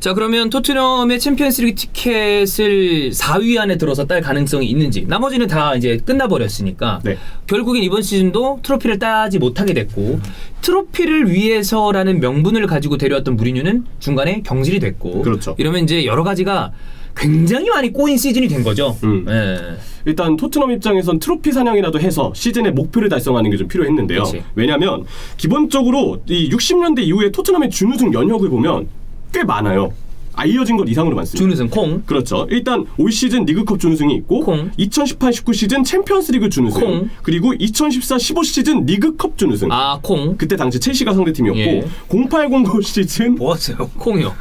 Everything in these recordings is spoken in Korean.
자, 그러면 토트넘의 챔피언스리그 티켓을 4위 안에 들어서 딸 가능성이 있는지. 나머지는 다 이제 끝나버렸으니까. 네. 결국엔 이번 시즌도 트로피를 따지 못하게 됐고, 트로피를 위해서라는 명분을 가지고 데려왔던 무리뉴는 중간에 경질이 됐고. 그렇죠. 이러면 이제 여러 가지가 굉장히 많이 꼬인 시즌이 된 거죠. 예. 일단 토트넘 입장에선 트로피 사냥이라도 해서 시즌의 목표를 달성하는 게 좀 필요했는데요. 그치. 왜냐하면 기본적으로 이 60년대 이후에 토트넘의 준우승 연역을 보면 꽤 많아요. 알려진 것 이상으로 많습니다. 준우승 콩. 그렇죠. 일단 올 시즌 리그컵 준우승이 있고 콩. 2018-19 시즌 챔피언스리그 준우승 콩. 그리고 2014-15 시즌 리그컵 준우승. 아, 콩. 그때 당시 첼시가 상대팀이었고 예. 0809 시즌 뭐하세요? 콩이요.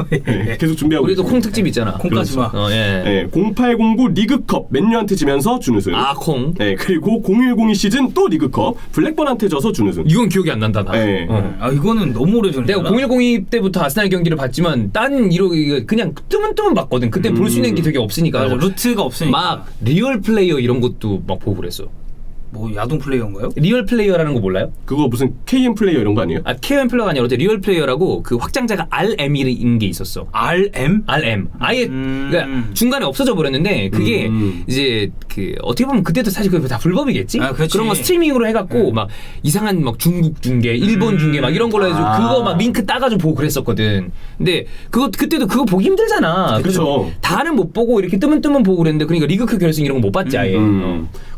네, 계속 준비하고 우리도 있습니다. 콩 특집 있잖아. 콩까지 마. 예. 네, 0809 리그컵 맨유한테 지면서 준우승. 아, 콩. 네, 그리고 0102 시즌 또 리그컵 블랙번한테 져서 준우승. 이건 기억이 안 난다, 나. 네. 아 이거는 너무 오래전이야. 내가 0102 때부터 아스날 경기를 봤지만 딴 이거 그냥 뜨문뜨문 봤거든. 그때 볼 수 있는 게 되게 없으니까. 맞아, 루트가 없으니까. 막 리얼 플레이어 이런 것도 막 보고 그랬어. 뭐 야동 플레이어인가요? 리얼 플레이어라는 거 몰라요? 그거 무슨 KM 플레이어 이런 거 아니에요? 아, KM 플레이어가 아니라 어때 리얼 플레이어라고 그 확장자가 RM인 게 있었어. RM? RM. 아예 그러니까 중간에 없어져 버렸는데 그게 이제 그 어떻게 보면 그때도 사실 그게 다 불법이겠지. 아, 그렇지. 그런 거 스트리밍으로 해갖고 막 이상한 막 중국 중계, 일본 중계 막 이런 걸로 해서 그거 막 링크 따가지고 보고 그랬었거든. 근데 그때도 그거 보기 힘들잖아. 그렇죠. 다는 못 보고 이렇게 뜨문뜨문 보고 그랬는데 그러니까 리그컵 결승 이런 거 못 봤지 아예.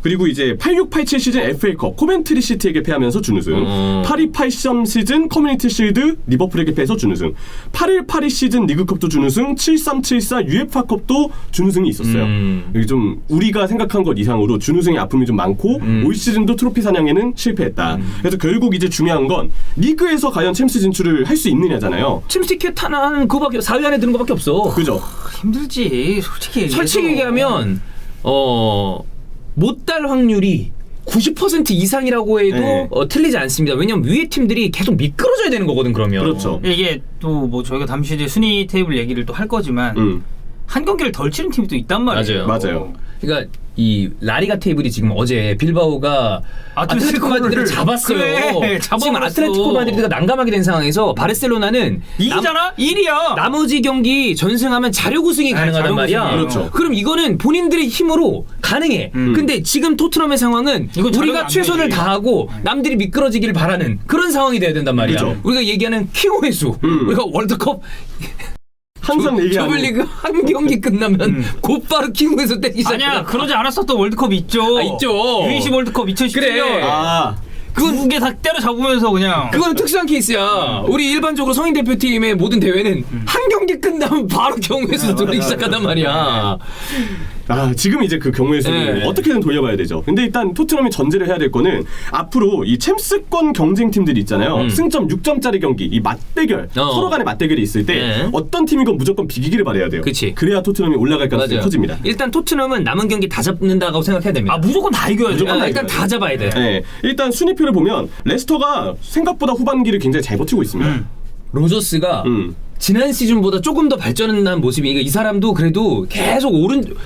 그리고 이제 86-87 시즌 FA컵 코벤트리 시티에게 패하면서 준우승. 82-83 시즌 커뮤니티 실드 리버풀에게 패해서 준우승. 81-82 시즌 리그컵도 준우승. 73-74 UEFA컵도 준우승이 있었어요. 이게 좀 우리가 생각한 것 이상으로 준우승의 아픔이 좀 많고 올 시즌도 트로피 사냥에는 실패했다. 그래서 결국 이제 중요한 건 리그에서 과연 챔스 진출을 할 수 있느냐잖아요. 챔스 티켓 하나는 그거밖에 4위 안에 드는 거밖에 없어. 그죠? 힘들지 솔직히 솔직히 얘기하면 못 딸 확률이 90% 이상이라고 해도 네. 틀리지 않습니다. 왜냐면 위에 팀들이 계속 미끄러져야 되는 거거든 그러면. 그렇죠. 이게 또 뭐 저희가 잠시 뒤에 순위 테이블 얘기를 또 할 거지만 한 경기를 덜 치는 팀이 또 있단 말이에요. 맞아요. 그러니까 이 라리가 테이블이 지금 어제 빌바오가 아틀레티코 마드리드를 잡았어요. 그래, 지금 잡아버렸어. 아틀레티코 마드리드가 난감하게 된 상황에서 바르셀로나는 이기잖아? 1위야. 나머지 경기 전승하면 자력 우승이 가능하단 자력 말이야. 우승이에요. 그렇죠. 그럼 이거는 본인들의 힘으로 가능해. 근데 지금 토트넘의 상황은 이거 자력이 우리가 안 최선을 되지. 다하고 남들이 미끄러지기를 바라는 그런 상황이 돼야 된단 말이야. 그렇죠. 우리가 얘기하는 킹호의 수. 우리가 월드컵 항상 얘기하는 조별리그 한 경기 끝나면 곧바로 킹호의 수 때리기 시작해. 아니야 그러지 않았었던 월드컵 있죠. 아, 있죠. U20 월드컵 2017년. 그래. 그건 두 개 다 때려잡으면서 그냥. 그건 특수한 케이스야. 우리 일반적으로 성인 대표팀의 모든 대회는 한 경기 끝나면 바로 경우의 수 돌리기 시작한단 말이야. 지금 이제 그 경우의 수를 네. 어떻게든 돌려봐야 되죠. 근데 일단 토트넘이 전제를 해야 될 거는 앞으로 이 챔스권 경쟁팀들이 있잖아요. 승점 6점짜리 경기, 이 맞대결, 서로 간의 맞대결이 있을 때 네. 어떤 팀이건 무조건 비기기를 바라야 돼요. 그치. 그래야 토트넘이 올라갈 가능성이 맞아요. 커집니다. 일단 토트넘은 남은 경기 다 잡는다고 생각해야 됩니다. 아 무조건 다 이겨야죠. 무조건 다 일단 다 잡아야 돼. 네. 일단 순위표를 보면 레스터가 생각보다 후반기를 굉장히 잘 버티고 있습니다. 로저스가 지난 시즌보다 조금 더 발전한 모습이 이 사람도 그래도 계속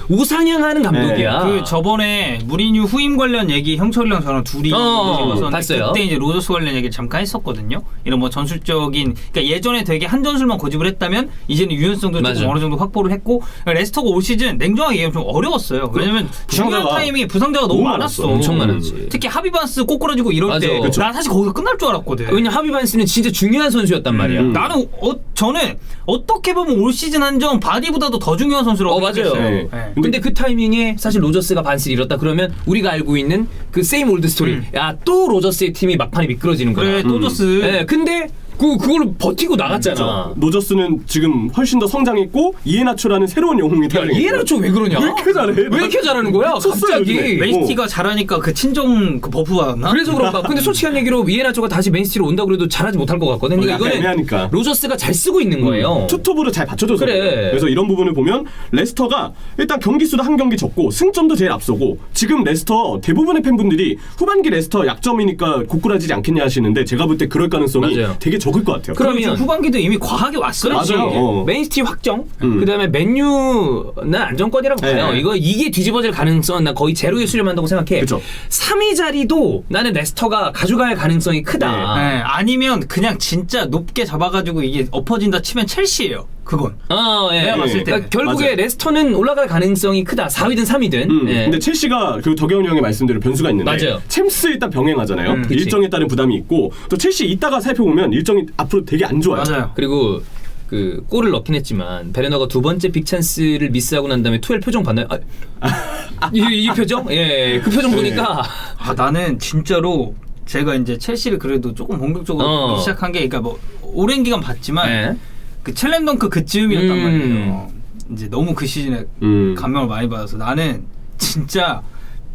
우상향하는 감독이야. 그 저번에 무리뉴 후임 관련 얘기 형철이랑 저랑 둘이 찍었었는데 봤어요. 그때 이제 로저스 관련 얘기를 잠깐 했었거든요. 이런 뭐 전술적인 그러니까 예전에 되게 한 전술만 고집을 했다면 이제는 유연성도 맞아. 좀 어느 정도 확보를 했고 레스터가 올 시즌 냉정하게 얘기하면 좀 어려웠어요. 왜냐면 중요한 타이밍에 부상자가 너무 많았어. 엄청 많았지. 특히 하비반스 꼬꾸라지고 이럴 맞아. 때 그쵸. 난 사실 거기서 끝날 줄 알았거든. 왜냐 하비반스는 진짜 중요한 선수였단 말이야. 나는 저는 어떻게 보면 올 시즌 한정 바디보다도 더 중요한 선수라고 맞아요. 생각했어요. 네. 근데 그 타이밍에 사실 로저스가 반스를 잃었다 그러면 우리가 알고 있는 그 세임 올드 스토리. 야, 또 로저스의 팀이 막판에 미끄러지는 거야. 그래 또저스. 네, 근데 그걸 버티고 나갔잖아. 노저스는 지금 훨씬 더 성장했고 이에나초라는 새로운 영웅이 야, 태어난 이해나초 왜 그러냐? 왜 이렇게 잘해? 왜 이렇게 잘하는 거야? 미쳤어요, 요즘에. 갑자기. 맨시티가 잘하니까 그 친정 그 버프 받았나? 그래서 그런가? 근데 솔직한 얘기로 이에나초가 다시 맨시티로 온다고 그래도 잘하지 못할 것 같거든. 그러니까 약간 이거는 애매하니까. 로저스가 잘 쓰고 있는 거예요. 투톱으로 잘 받쳐줘서 그래. 그래요. 그래서 이런 부분을 보면 레스터가 일단 경기 수도 한 경기 적고 승점도 제일 앞서고 지금 레스터 대부분의 팬분들이 후반기 레스터 약점이니까 고꾸라지지 않겠냐 하시는데 제가 볼 때 그럴 가능성이 맞아요. 되게 적을 것 같아요. 그러면 지금 후반기도 이미 과하게 왔어요. 그렇지. 맞아요. 맨시티 확정. 그다음에 맨유는 안정권이라고 봐요. 네. 이게 뒤집어질 가능성은 나 거의 제로에 수렴한다고 생각해. 그쵸. 3위 자리도 나는 레스터가 가져갈 가능성이 크다. 네, 아니면 그냥 진짜 높게 잡아가지고 이게 엎어진다 치면 첼시예요. 그건. 예. 내가 봤을 때. 그러니까 결국에 맞아요. 레스터는 올라갈 가능성이 크다. 4위든 3위든. 예. 근데 첼시가 그 덕영이 형의 말씀대로 변수가 있는데 맞아요. 챔스 일단 병행하잖아요. 그치. 일정에 따른 부담이 있고 또 첼시 이따가 살펴보면 일정이 앞으로 되게 안 좋아요. 맞아요. 그리고 그 골을 넣긴 했지만 베르너가 두 번째 빅찬스를 미스하고 난 다음에 투엘 표정 봤나요? 이 표정? 예, 그 표정 보니까 나는 진짜로 제가 이제 첼시를 그래도 조금 본격적으로 보기 시작한 게, 그러니까 뭐 오랜 기간 봤지만 예. 그 첼렘덩크 그쯤이었단 말이에요. 이제 너무 그 시즌에 감명을 많이 받아서 나는 진짜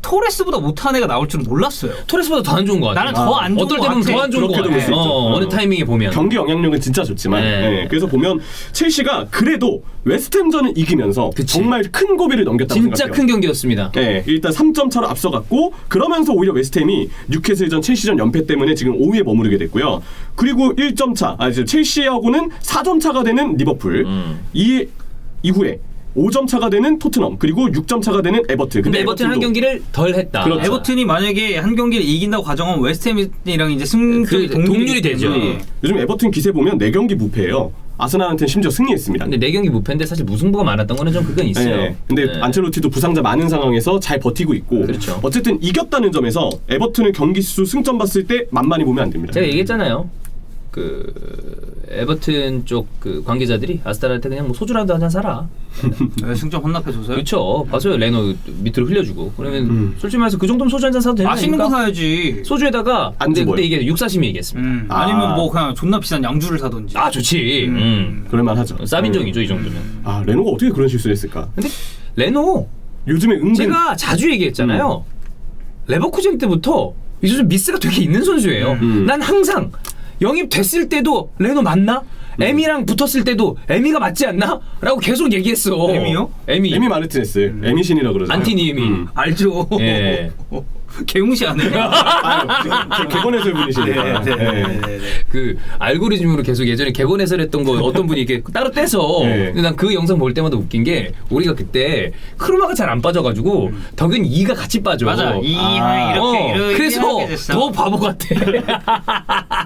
토레스보다 못한 애가 나올 줄은 몰랐어요. 토레스보다 더 안 좋은 것 같아. 나는 더 안 좋은 어떨 것 때 보면 같아. 더 안 좋은 것 그렇게도 같아. 볼 수 있죠. 어느 타이밍에 보면. 경기 영향력은 진짜 좋지만 네. 그래서 보면 첼시가 그래도 웨스트햄전을 이기면서 그치. 정말 큰 고비를 넘겼다고 진짜 생각해요. 큰 경기였습니다. 네, 일단 3점 차로 앞서갔고 그러면서 오히려 웨스트햄이 뉴캐슬전 첼시전 연패 때문에 지금 5위에 머무르게 됐고요. 그리고 1점 차, 지금 첼시하고는 4점 차가 되는 리버풀. 이 이후에 5점 차가 되는 토트넘, 그리고 6점 차가 되는 에버튼. 근데 에버튼 한 에버튼도 경기를 덜 했다. 그렇죠. 에버튼이 만약에 한 경기를 이긴다고 가정하면 웨스트햄이랑 이제 승점이 동률이 되죠. 요즘 에버튼 기세 보면 4경기 무패예요. 아스날한테는 심지어 승리했습니다. 근데 4경기 무패인데 사실 무승부가 많았던 거는 좀 그건 있어요. 네. 근데 네. 안첼로티도 부상자 많은 상황에서 잘 버티고 있고 그렇죠. 어쨌든 이겼다는 점에서 에버튼은 경기 수 승점 봤을 때 만만히 보면 안 됩니다. 제가 얘기했잖아요. 그 에버튼 쪽 그 관계자들이 아스날한테 그냥 뭐 소주라도 한잔 사라. 승점 혼납해줘서요? 그렇죠. 봐서요. 레노 밑으로 흘려주고. 그러면 솔직히 말해서 그 정도면 소주 한잔 사도 되는 거 맛있는 거 아닙니까? 사야지. 소주에다가 안 근데 죽어요. 그때 이게 육사심이 얘기했습니다. 아니면 뭐 그냥 존나 비싼 양주를 사든지. 아 좋지. 그럴만하죠. 쌉인정이죠 이 정도면. 아 레노가 어떻게 그런 실수를 했을까? 근데 레노 요즘에 은근 제가 자주 얘기했잖아요. 레버쿠젠 때부터 이 선수 미스가 되게 있는 선수예요. 난 항상 영입됐을 때도 레노 맞나? 에미랑 붙었을 때도 에미가 맞지 않나? 라고 계속 얘기했어. 에미요? 에미. 에미 마르티네스, 에미신이라 그러잖아요. 안티니 에미. 알죠. 예. 개무시하네. 저 개건 해설 분이시니까. 네. 그 알고리즘으로 계속 예전에 개건 해설했던 거 어떤 분이 이렇게 따로 떼서 네. 근데 난 그 영상 볼 때마다 웃긴 게 우리가 그때 크로마가 잘 안 빠져가지고 덕은 2가 같이 빠져. 맞아. 이렇게 그래서 하게 됐어. 더 바보 같아.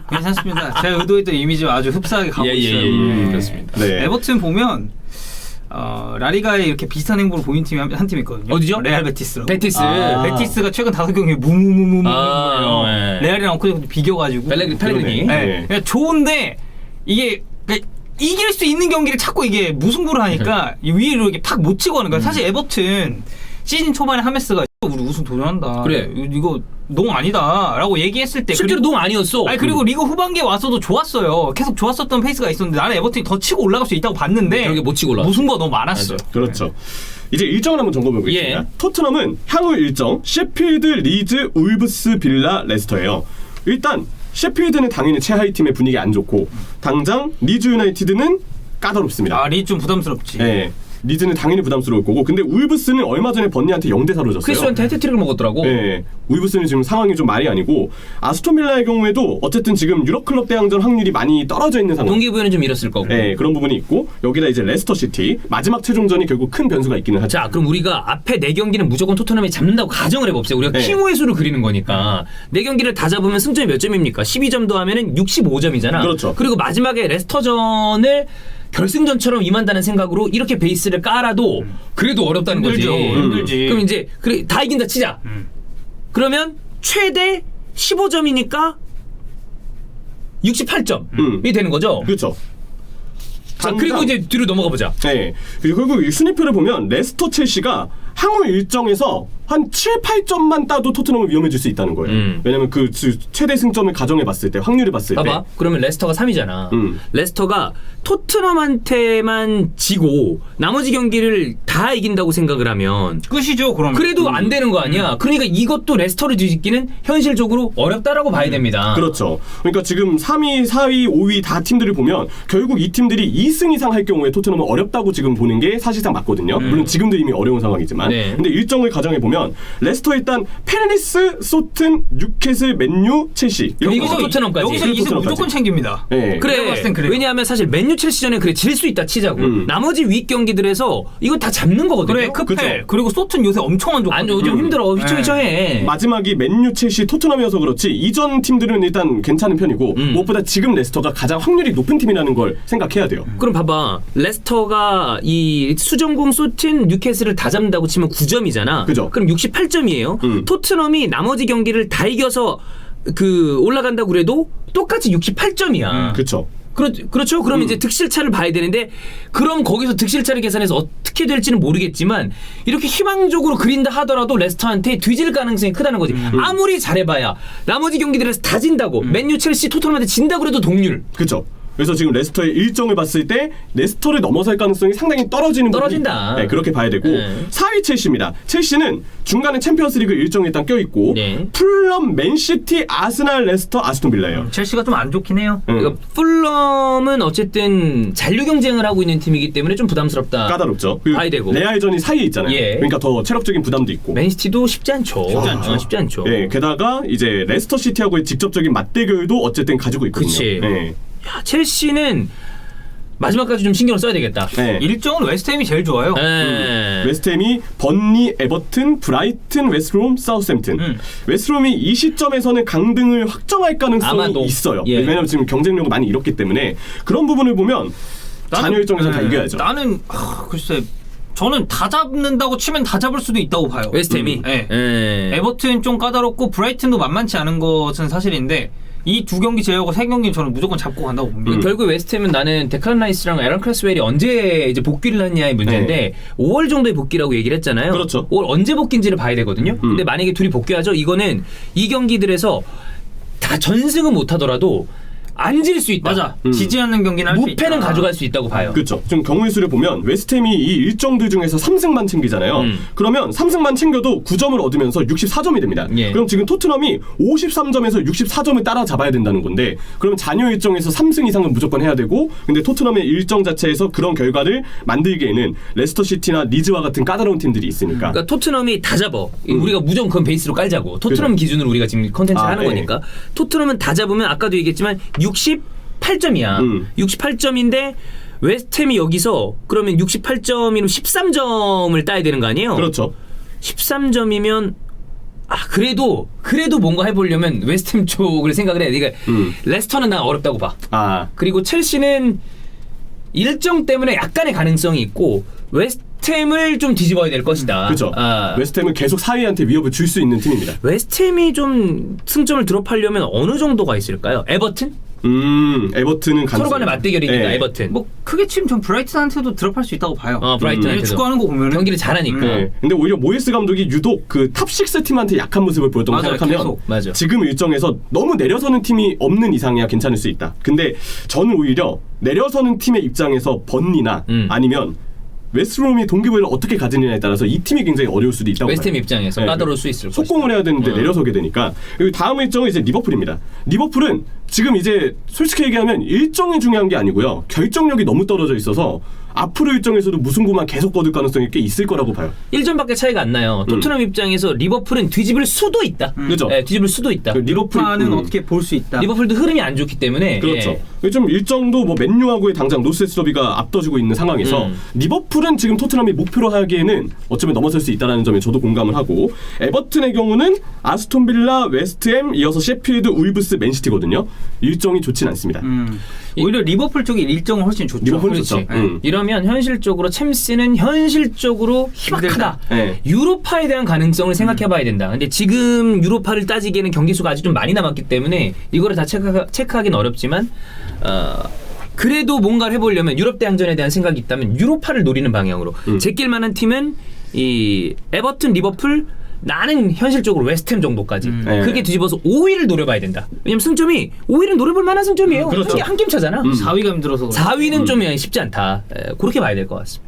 괜찮습니다. 제가 의도했던 이미지와 아주 흡사하게 가고 있어요. 그렇습니다. 네. 에버튼 보면 라리가에 이렇게 비슷한 행보를 보인 팀이 한 팀 있거든요. 어디죠? 레알 베티스라고. 베티스. 베티스가 최근 5경기에 무무무무무 네. 레알이랑 엊그제 비겨가지고. 펠레그리니. 네. 그러니까 좋은데 이게 그러니까 이길 수 있는 경기를 자꾸 이게 무승부를 하니까 위로 이렇게 팍 못 치고 하는 거야. 사실 에버튼 시즌 초반에 하메스가 우리 우승 도전한다. 그래. 이거 농 아니다라고 얘기했을 때 실제로 너무 아니었어. 아니 그리고 리그 후반기에 와서도 좋았어요. 계속 좋았었던 페이스가 있었는데 나는 에버튼이 더 치고 올라갈 수 있다고 봤는데 그러게 못 치고 올라갔어. 무승부가 너무 많았어. 맞아. 그렇죠. 이제 일정을 한번 점검해 보겠습니다. 예. 토트넘은 향후 일정 셰필드, 리즈, 울브스, 빌라, 레스터예요. 일단 셰필드는 당연히 최하위 팀의 분위기 안 좋고 당장 리즈 유나이티드는 까다롭습니다. 리 좀 부담스럽지. 네. 리즈는 당연히 부담스러울 거고 근데 울브스는 얼마 전에 번니한테 0대4로 졌어요. 크리스한테 헤트트릭을 먹었더라고. 네, 울브스는 지금 상황이 좀 말이 아니고 아스톤빌라의 경우에도 어쨌든 지금 유럽클럽 대항전 확률이 많이 떨어져 있는 상황. 동기부여는 좀 잃었을 거고. 네, 그런 부분이 있고 여기다 이제 레스터 시티 마지막 최종전이 결국 큰 변수가 있기는 하죠. 자, 그럼 우리가 앞에 4경기는 무조건 토트넘이 잡는다고 가정을 해봅시다. 우리가 네. 킹호의 수를 그리는 거니까 4경기를 다 잡으면 승점이 몇 점입니까? 12점 더하면은 65점이잖아. 그렇죠. 그리고 마지막에 레스터전을 결승전처럼 임한다는 생각으로 이렇게 베이스를 깔아도 그래도 어렵다는 힘들죠. 거지. 힘들지. 그럼 이제 그래 다 이긴다 치자. 그러면 최대 15점이니까 68점이 되는 거죠. 그렇죠. 자, 그리고 이제 뒤로 넘어가 보자. 네. 그리고 결국 이 순위표를 보면 레스터 첼시가 향후 일정에서 한 7, 8점만 따도 토트넘은 위험해질 수 있다는 거예요. 왜냐면 그 최대 승점을 가정해 봤을 때 확률을 봤을 봐봐. 때 그러면 레스터가 3위잖아. 음. 레스터가 토트넘한테만 지고 나머지 경기를 다 이긴다고 생각을 하면 끝이죠. 그럼. 그래도 안 되는 거 아니야. 그러니까 이것도 레스터를 뒤집기는 현실적으로 어렵다라고 봐야 됩니다. 그렇죠. 그러니까 지금 3위, 4위, 5위 다 팀들을 보면 결국 이 팀들이 2승 이상 할 경우에 토트넘은 어렵다고 지금 보는 게 사실상 맞거든요. 물론 지금도 이미 어려운 상황이지만 네. 근데 일정을 가정해 보면 보면 레스터 일단 팰리스, 소튼, 뉴캐슬, 맨유, 첼시 여기서 토트넘까지. 여기서 이승 무조건 챙깁니다. 네. 내가 봤을 땐 그래. 그래요. 왜냐하면 사실 맨유 첼시전에 그래 질 수 있다 치자고. 나머지 위 경기들에서 이건 다 잡는 거거든요. 그래 크펠 그죠. 그리고 소튼 요새 엄청 안 좋거든요. 안 요즘 힘들어. 휘청휘청해. 마지막이 맨유, 첼시, 토트넘이어서 그렇지 이전 팀들은 일단 괜찮은 편이고 무엇보다 지금 레스터가 가장 확률이 높은 팀이라는 걸 생각해야 돼요. 그럼 봐봐. 레스터가 이 수정공 소틴 뉴캐슬을 다 잡는다고 치면 9점이잖아. 그죠. 그럼 68점이에요. 토트넘이 나머지 경기를 다 이겨서 그 올라간다고 그래도 똑같이 68점이야. 그렇죠. 그렇죠. 그럼 이제 득실차를 봐야 되는데 그럼 거기서 득실차를 계산해서 어떻게 될지는 모르겠지만 이렇게 희망적으로 그린다 하더라도 레스터한테 뒤질 가능성이 크다는 거지. 아무리 잘해봐야 나머지 경기들에서 다 진다고 맨유, 첼시, 토트넘한테 진다고 그래도 동률. 그렇죠. 그래서 지금 레스터의 일정을 봤을 때 레스터를 넘어설 가능성이 상당히 떨어지는 떨어진다. 부분이, 네, 그렇게 봐야 되고 4위 첼시입니다. 첼시는 중간에 챔피언스리그 일정이 일단 껴있고 네. 풀럼, 맨시티, 아스날, 레스터, 아스톤빌라예요. 첼시가 좀 안 좋긴 해요. 그러니까 풀럼은 어쨌든 잔류 경쟁을 하고 있는 팀이기 때문에 좀 부담스럽다. 까다롭죠. 그리고 봐야 되고. 레알전이 사이에 있잖아요. 예. 그러니까 더 체력적인 부담도 있고. 맨시티도 쉽지 않죠. 쉽지 않죠. 네, 게다가 이제 레스터 시티하고의 직접적인 맞대결도 어쨌든 가지고 있거든요. 그치. 네. 야, 첼시는 마지막까지 좀 신경을 써야 되겠다. 네. 일정은 웨스트햄이 제일 좋아요. 웨스트햄이 번니, 에버튼, 브라이튼, 웨스트롬, 사우스햄튼. 웨스트롬이 이 시점에서는 강등을 확정할 가능성이 아마도. 있어요. 예. 왜냐하면 지금 경쟁력을 많이 잃었기 때문에 그런 부분을 보면 잔여 일정에서 다 이겨야죠. 나는 글쎄 저는 다 잡는다고 치면 다 잡을 수도 있다고 봐요. 웨스트햄이. 네. 예. 에버튼 좀 까다롭고 브라이튼도 만만치 않은 것은 사실인데 이 두 경기 제외하고 세 경기 저는 무조건 잡고 간다고 봅니다. 결국 웨스트햄은 나는 데클란 라이스랑 에런 크래스웰이 언제 이제 복귀를 하느냐의 문제인데 5월 정도에 복귀라고 얘기를 했잖아요. 그렇죠. 5월 언제 복귀인지를 봐야 되거든요. 근데 만약에 둘이 복귀하죠. 이거는 이 경기들에서 다 전승은 못하더라도 안 질 수 있다. 맞아. 지지 않는 경기는 할 수 있다. 무패는 가져갈 수 있다고 봐요. 그렇죠. 지금 경우의 수를 보면 웨스트햄이 이 일정들 중에서 3승만 챙기잖아요. 그러면 3승만 챙겨도 9점을 얻으면서 64점이 됩니다. 예. 그럼 지금 토트넘이 53점에서 64점을 따라잡아야 된다는 건데 그럼 잔여 일정에서 3승 이상은 무조건 해야 되고 근데 토트넘의 일정 자체에서 그런 결과를 만들기에는 레스터 시티나 리즈와 같은 까다로운 팀들이 있으니까. 그러니까 토트넘이 다 잡아. 우리가 무조건 그건 베이스로 깔자고. 토트넘 그죠. 기준으로 우리가 지금 컨텐츠를 하는 네. 거니까. 토트넘은 다 잡으면 아까도 얘기했지만 68점이야. 68점인데 웨스트햄이 여기서 그러면 68점이면 13점을 따야 되는 거 아니에요? 그렇죠. 13점이면 그래도 뭔가 해보려면 웨스트햄 쪽을 생각을 해. 그러니까 레스터는 난 어렵다고 봐. 그리고 첼시는 일정 때문에 약간의 가능성이 있고 웨스트햄을 좀 뒤집어야 될 것이다. 그렇죠. 웨스트햄은 계속 4위한테 위협을 줄 수 있는 팀입니다. 웨스트햄이 좀 승점을 드롭하려면 어느 정도가 있을까요? 에버튼? 에버튼은 서로 간의 맞대결이니까 네. 에버튼. 뭐 크게 치면 전 브라이튼한테도 드롭할 수 있다고 봐요. 브라이튼한테도. 축구하는 거 보면 경기를 잘하니까. 네. 근데 오히려 모예스 감독이 유독 그 탑6 팀한테 약한 모습을 보였다고 맞아요, 생각하면 계속. 맞아. 지금 일정에서 너무 내려서는 팀이 없는 이상이야 괜찮을 수 있다. 근데 저는 오히려 내려서는 팀의 입장에서 번니나 아니면 웨스트롬이 동기부여를 어떻게 가지느냐에 따라서 이 팀이 굉장히 어려울 수도 있다고 웨스트햄 봐요. 입장에서 네. 까다로울 수 있을 것이다. 속공을 해야 되는데 내려서게 되니까. 그리고 다음 일정은 이제 리버풀입니다. 리버풀은 지금 이제 솔직히 얘기하면 일정이 중요한 게 아니고요. 결정력이 너무 떨어져 있어서 앞으로 일정에서도 무승부만 계속 거둘 가능성이 꽤 있을 거라고 봐요. 1점밖에 차이가 안 나요. 토트넘 입장에서 리버풀은 뒤집을 수도 있다. 그죠? 네, 뒤집을 수도 있다. 리버풀은 어떻게 볼 수 있다. 리버풀도 흐름이 안 좋기 때문에 그렇죠. 예. 좀 일정도 뭐 맨유하고의 당장 노스웨스터비가 앞서지고 있는 상황에서 리버풀은 지금 토트넘이 목표로 하기에는 어쩌면 넘어설 수 있다는 점에 저도 공감을 하고 에버튼의 경우는 아스톤빌라, 웨스트햄, 이어서 셰필드, 울브스, 맨시티거든요. 일정이 좋진 않습니다. 오히려 리버풀 쪽이 일정은 훨씬 좋죠. 리버풀은 그렇지. 좋죠. 네. 이러면 현실적으로 챔스는 현실적으로 희박하다. 네. 유로파에 대한 가능성을 생각해봐야 된다. 근데 지금 유로파를 따지기에는 경기 수가 아직 좀 많이 남았기 때문에 이거를 다 체크하기는 어렵지만 그래도 뭔가를 해보려면 유럽 대항전에 대한 생각이 있다면 유로파를 노리는 방향으로 제낄 만한 팀은 이 에버튼, 리버풀, 나는 현실적으로 웨스트햄 정도까지 그렇게 뒤집어서 5위를 노려봐야 된다. 왜냐면 승점이 5위를 노려볼 만한 승점이에요. 그렇죠. 한 게임 차잖아. 4위가 힘들어서 그래. 4위는 좀 쉽지 않다. 그렇게 봐야 될 것 같습니다.